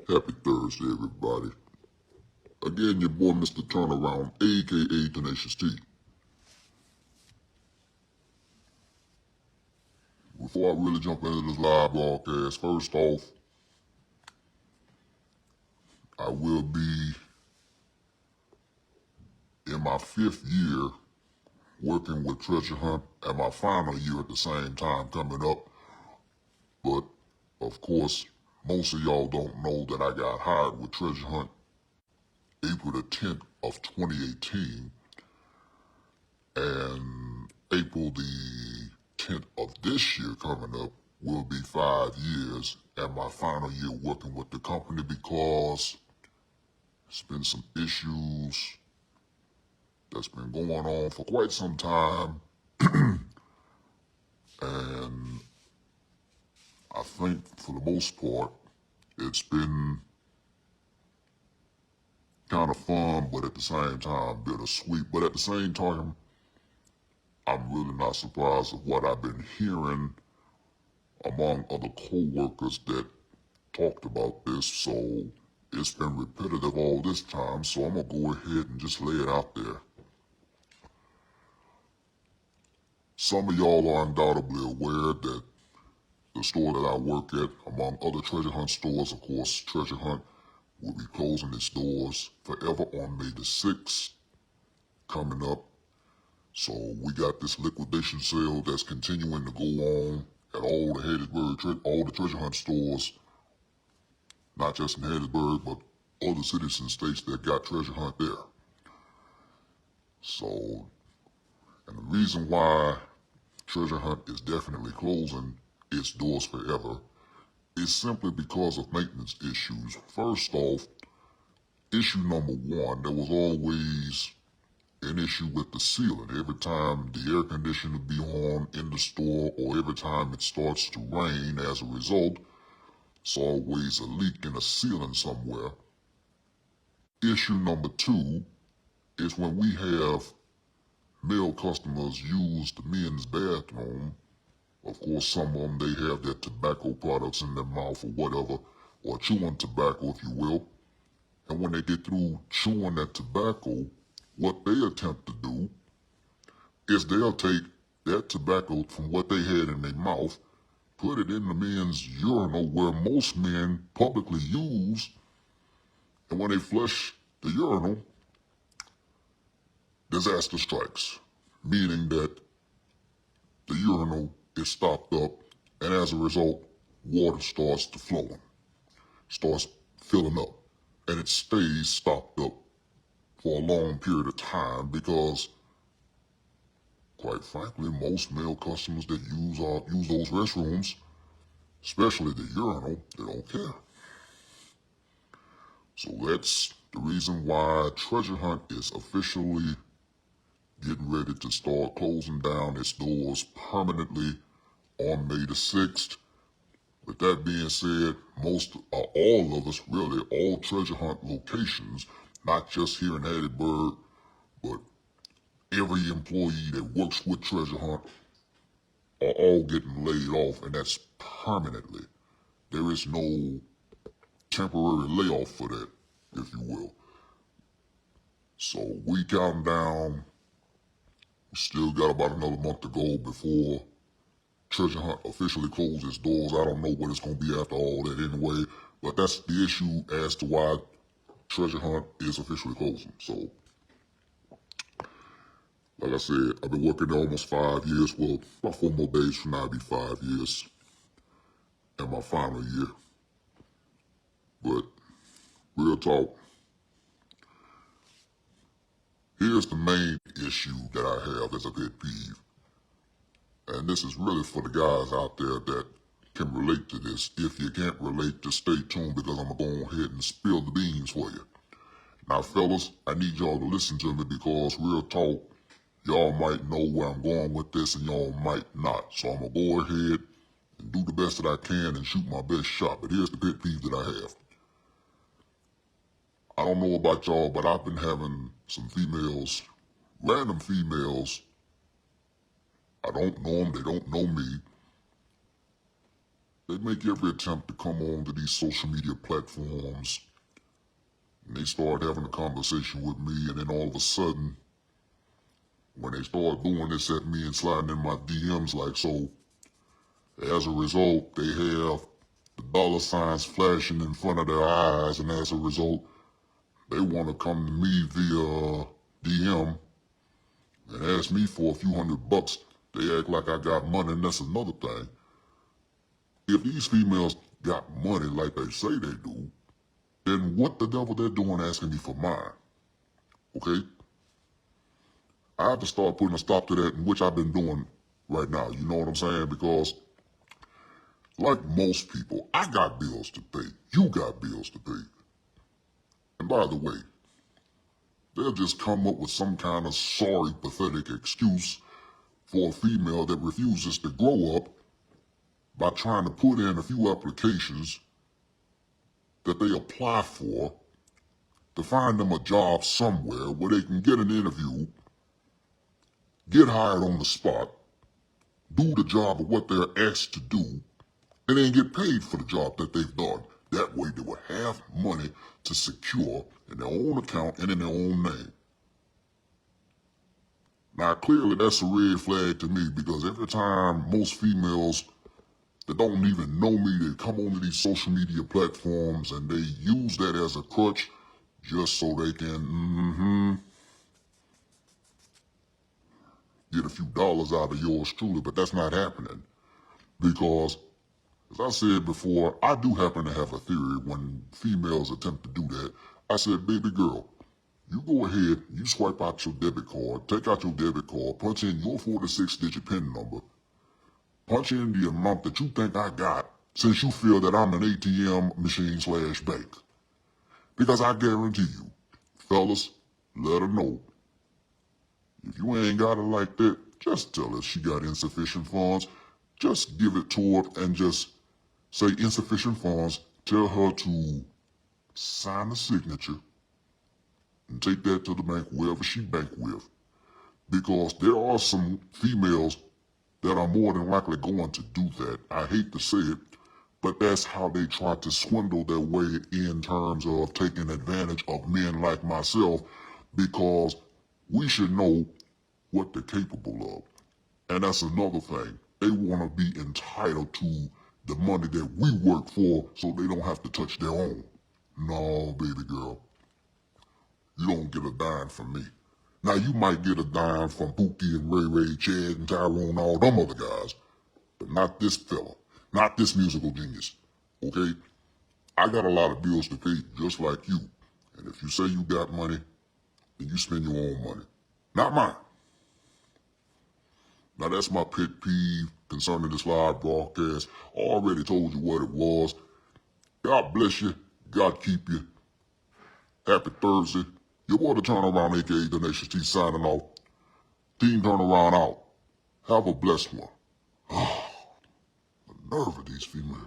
Happy Thursday, everybody. Again, your boy, Mr. Turnaround, a.k.a. Tenacious T. Before I really jump into this live broadcast, first off, I will be in my 5th year working with Treasure Hunt and my final year at the same time coming up. But, of course, most of y'all don't know that I got hired with Treasure Hunt April the 10th of 2018, and April the 10th of this year coming up will be 5 years and my final year working with the company, because it's been some issues that's been going on for quite some time. And I think for the most part, it's been kind of fun, but at the same time, bittersweet. But at the same time, I'm really not surprised of what I've been hearing among other co-workers that talked about this. So it's been repetitive all this time, so I'm going to go ahead and just lay it out there. Some of y'all are undoubtedly aware that the store that I work at, among other Treasure Hunt stores, of course, Treasure Hunt will be closing its doors forever on May the 6th coming up. So we got this liquidation sale that's continuing to go on at all the Hattiesburg, all the Treasure Hunt stores, not just in Hattiesburg, but other cities and states that got Treasure Hunt there. So, and the reason why Treasure Hunt is definitely closing its doors forever is simply because of maintenance issues. First off, issue number one, there was always an issue with the ceiling. Every time the air conditioner be on in the store, or every time it starts to rain as a result, it's always a leak in the ceiling somewhere. Issue number two is when we have male customers use the men's bathroom. Of course, some of them, they have their tobacco products in their mouth or whatever, or chewing tobacco, if you will. And when they get through chewing that tobacco, what they attempt to do is they'll take that tobacco from what they had in their mouth, put it in the men's urinal where most men publicly use, and when they flush the urinal, disaster strikes, meaning that the urinal is stopped up, and as a result, water starts to flow, starts filling up, and it stays stopped up for a long period of time because, quite frankly, most male customers that use those restrooms, especially the urinal, they don't care. So that's the reason why Treasure Hunt is officially getting ready to start closing down its doors permanently on May the 6th. With that being said, all of us, really, all Treasure Hunt locations, not just here in Hattiesburg, but every employee that works with Treasure Hunt are all getting laid off, and that's permanently. There is no temporary layoff for that, if you will. So we counting down. We still got about another month to go before Treasure Hunt officially closes its doors. I don't know what it's going to be after all that anyway, but that's the issue as to why Treasure Hunt is officially closing. So, like I said, I've been working there almost 5 years. Well, about 4 more days from now, it'll be 5 years in my final year. But, real talk, here's the main issue that I have as a pet peeve. And this is really for the guys out there that can relate to this. If you can't relate, just stay tuned, because I'm going to go ahead and spill the beans for you. Now, fellas, I need y'all to listen to me, because real talk, y'all might know where I'm going with this and y'all might not. So I'm going to go ahead and do the best that I can and shoot my best shot. But here's the pet peeve that I have. I don't know about y'all, but I've been having some females, random females, I don't know them, they don't know me, They make every attempt to come on to these social media platforms, and they start having a conversation with me, and then all of a sudden, when they start doing this at me and sliding in my DMs like so, as a result, they have the dollar signs flashing in front of their eyes, and as a result, they want to come to me via DM and ask me for a few $100. They act like I got money, and that's another thing. If these females got money like they say they do, then what the devil they're doing asking me for mine? Okay? I have to start putting a stop to that, which I've been doing right now. You know what I'm saying? Because like most people, I got bills to pay. You got bills to pay. And by the way, they'll just come up with some kind of sorry, pathetic excuse for a female that refuses to grow up by trying to put in a few applications that they apply for to find them a job somewhere where they can get an interview, get hired on the spot, do the job of what they're asked to do, and then get paid for the job that they've done. That way they will have money to secure in their own account and in their own name. Now, clearly that's a red flag to me, because every time most females that don't even know me, they come onto these social media platforms and they use that as a crutch just so they can, get a few dollars out of yours truly, but that's not happening. Because, as I said before, I do happen to have a theory when females attempt to do that. I said, baby girl, you go ahead, you swipe out your debit card, take out your debit card, punch in your 46-digit PIN number, punch in the amount that you think I got, since you feel that I'm an ATM machine / bank. Because I guarantee you, fellas, let her know. If you ain't got it like that, just tell her she got insufficient funds. Just give it to her and just say insufficient funds. Tell her to sign a signature and take that to the bank, wherever she bank with. Because there are some females that are more than likely going to do that. I hate to say it, but that's how they try to swindle their way in terms of taking advantage of men like myself, because we should know what they're capable of. And that's another thing. They want to be entitled to the money that we work for so they don't have to touch their own. No, baby girl. You don't get a dime from me. Now, you might get a dime from Pookie and Ray Ray, Chad and Tyrone, all them other guys, but not this fella, not this musical genius, okay? I got a lot of bills to pay just like you, and if you say you got money, then you spend your own money, not mine. Now, that's my pet peeve concerning this live broadcast. I already told you what it was. God bless you. God keep you. Happy Thursday. Your boy, the Turnaround, a.k.a. Donations T, signing off. Team Turnaround out. Have a blessed one. The nerve of these females.